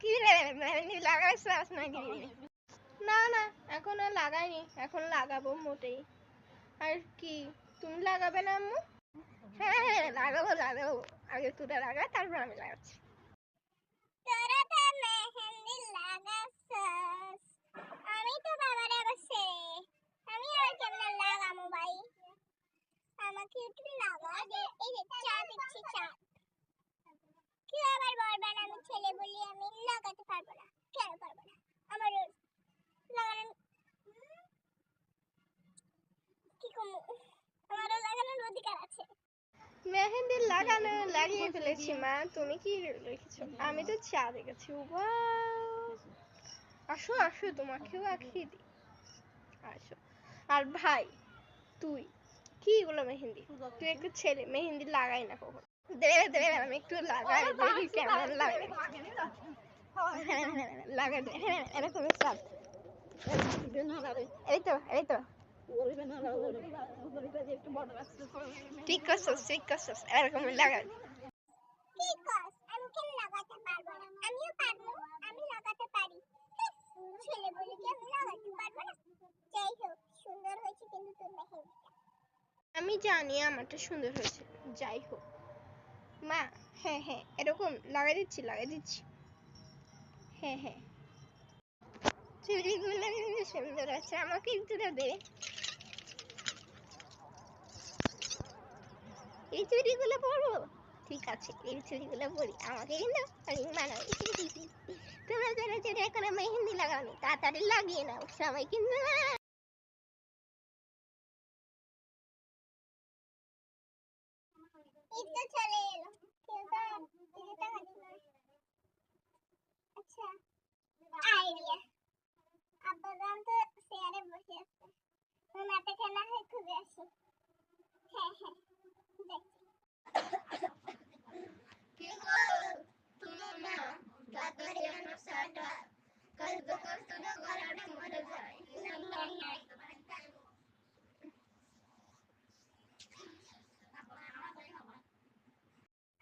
কি রে মেহেন্দি লাগাইছিস নাকি? না না, এখন আর লাগাইনি, এখন লাগাবো মোটেই। আর কি তুমি লাগাবে না আম্মু? হ্যাঁ হ্যাঁ লাগাবো লাগাবো, আগে তোরা লাগা তারপর আমি লাগাচ্ছি। তোরা তো মেহেন্দি লাগাছস, আমি তো বাবারে বসে আমি আর কেমনে লাগামু ভাই, আমাকে একটু লাগা দে। এই যে চা দিচ্ছি, চা। কি আবার বলবেন আমি ছেলে বলি আমি লাগাতে পারবো না? কেন পারবো না? আমার লাগানোর কি কম, আমারও লাগানোর অধিকার আছে। মেহেন্দি লাগানো লাগিয়ে ফেলেছি মা, তুমি কি রেখেছো? আমি তো চা রেখেছি। আসো আসো, তোমাকেও আঁকিয়ে দিই, আসো। আর ভাই তুই কি এগুলো মেহেন্দি? তুই একটা ছেলে, মেহেন্দি লাগাই না কখন। দে দে আমি একটু লাগাই দেখি কেমন লাগে। লাগাই দে, হ্যাঁ এরকম স্টার্ট। এই তো এই তো ঠিক করছিস ঠিক করছিস, এরকম লাগাই। কি কস? আমি কেন লাগাতে পারবো না? আমিও পারবো, আমি লাগাতে পারি। ছেলে বলে কি আমি লাগাতে পারবো না? যাই হোক, সুন্দর হয়েছে কিন্তু তোর মেহেন্দিটা। আমি জানি আমারটা সুন্দর হয়েছে, যাই হোক মা। হ্যাঁ হ্যাঁ এরকম লাগাই দিচ্ছি লাগাই দিচ্ছি। হ্যাঁ হ্যাঁ চুড়িগুলো কিন্তু সুন্দর আছে, আমাকে একটু দে। এই চুড়িগুলো পরবো? ঠিক আছে এই চুড়িগুলো পরি, আমাকে কিন্তু অনেক মানাবে। তোমরা যারা যারা এখনো মেহেন্দি লাগাওনি তাড়াতাড়ি লাগিয়ে নাও, সবাই কিন্তু ঈদ তো চলে এলো, কেউ তো ঈদে টাকা দিল না। আচ্ছা, আইডিয়া। আব্বা জান তো চেয়ারে বসে আছে, মাথাকে না হয় খুঁজে আসি। হ্যাঁ হ্যাঁ দেখছি। কি গো তুমি না তাড়াতাড়ি আনো চাটা, কালকে করতে না গলাটা মরে যায়।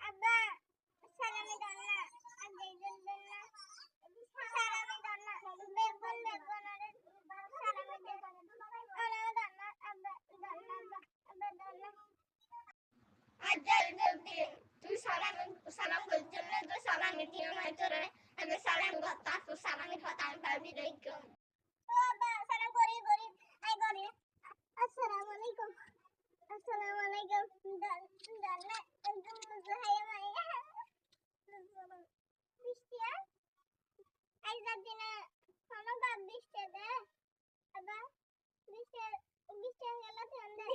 আব্বা সালামি দাও না, আগে দেন না সালামি দাও না, বেগুন বেগুন আরে সালামি দাও আরে দাও না আব্বা, দাও না আব্বা, দাও না। আচ্ছা দে, তুই সালাম করছিস না তো সালামি দিয়ে না তোরে, আমি সালাম করতে আসো, সালামি কথা আমি পাবি দেখো। ও আব্বা সালাম করি করি আই করি। আসসালামু আলাইকুম, আসসালামু আলাইকুম। দাও না একদম মুজহাই মাই বৃষ্টিয়া আইজার দিনে কোনো বাদ বৃষ্টি দে আব্বা, বৃষ্টি বৃষ্টি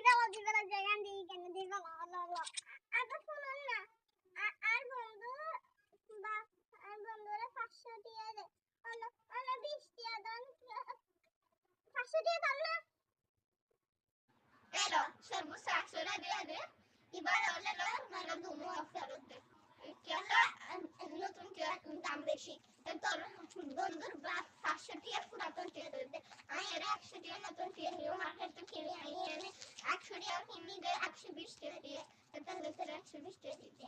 গেল দিবেলা জায়গা দিই কেন দিবেলা আল্লাহ আব্বা শুনুন না, আর বন্ধু বা আর বন্ধুরে 500 টিয়া দে, অন্য অন্য 20 টিয়া দান, 500 টিয়া দাও না। এলো সর্বোচ্চ 100 টাকা দিয়ে দে, এবার হলে লো মানে দুমো ফেরত দে। কেলা নতুন টিয়া দাম বেশি, তোর বন্ধুর বাপ 500 টিয়া পুরাতন টিয়া দে, আমি এর 100 টিয়া নতুন টিয়া নিয়ে মার্কেট থেকে কিনে আনি, এনে 100 টিয়া কিনে দে 120 টাকা দিয়ে, তাহলে তোর 120 টাকা দিতে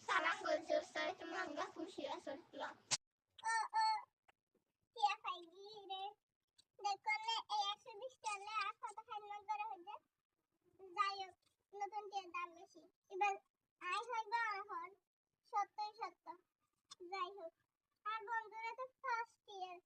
সালাম বলছিস তাই তুমি আমরা খুশি আছো। ও ও টিয়া খাইবি রে, দেখো না এই 120 টাকা আর কত খাইলাম করে হইছে। যাই হোক নতুন টিয়ার দাম বেশি, এবার আয় হইব এখন 70 যাই হোক আর বন্ধুরা তো ফার্স্ট ইয়ার